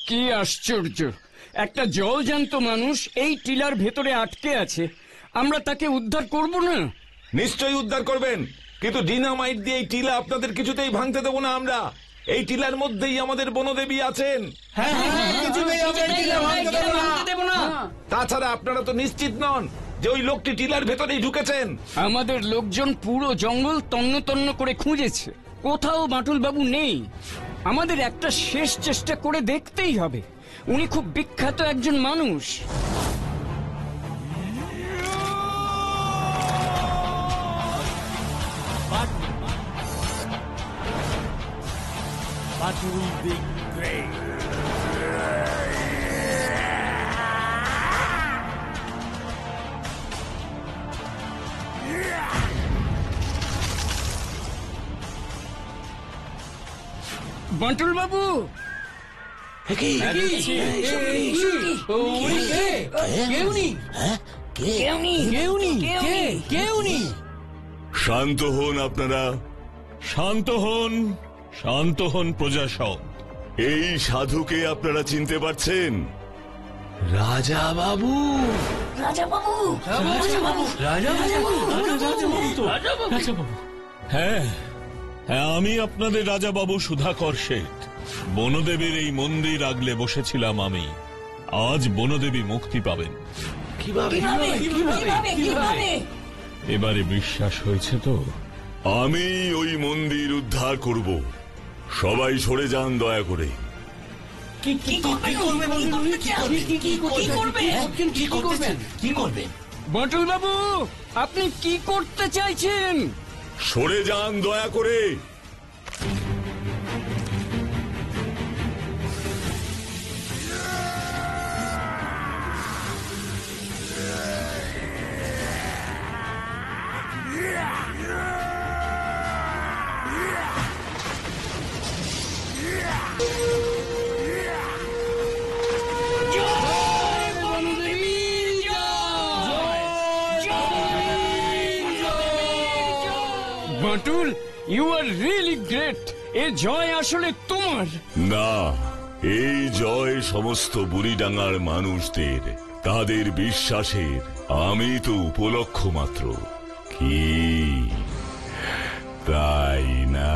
কি আশ্চর্য, একটা জলজ্যান্ত মানুষ এই টিলার ভেতরে আটকে আছে, আমরা তাকে উদ্ধার করব না? নিশ্চয়ই উদ্ধার করবেন, কিন্তু ডিনামাইট দিয়ে এই টিলা আপনাদের কিছুতেই ভাঙতে দেবো না আমরা। এই টিলার মধ্যেই আমাদের বনদেবী আছেন। তাছাড়া আপনারা তো নিশ্চিত নন যে ওই লোকটি টিলার ভেতরেই ঢুকেছেন। আমাদের লোকজন পুরো জঙ্গল তন্ন তন্ন করে খুঁজেছে, কোথাও বাটুল বাবু নেই। আমাদের একটা শেষ চেষ্টা করে দেখতেই হবে। উনি খুব বিখ্যাত একজন মানুষ। Batul the Great. বাটুল বাবু, শান্ত হন আপনারা, শান্ত হন, শান্ত হন প্রজাসব। এই সাধুকে আপনারা চিনতে পারছেন? রাজা বাবু, হ্যাঁ হ্যাঁ, আমি আপনাদের রাজা বাবু সুধাকর শেঠ। বনদেবীর এই মন্দির আগলে বসেছিলাম আমি। আজ বনদেবী মুক্তি পাবেন। এবারে বিশ্বাস হয়েছে তো? আমি ওই মন্দির উদ্ধার করব। সবাই সরে যান দয়া করে। বাটুল বাবু, আপনি কি করতে চাইছেন? সরে যান দয়া করে। Batul, you are really great. এ জয় আসলে তোমার। না, এই জয় সমস্ত বুড়িডাঙ্গার মানুষদের, তাদের বিশ্বাসের। আমি তো উপলক্ষ মাত্র। কি তাই না?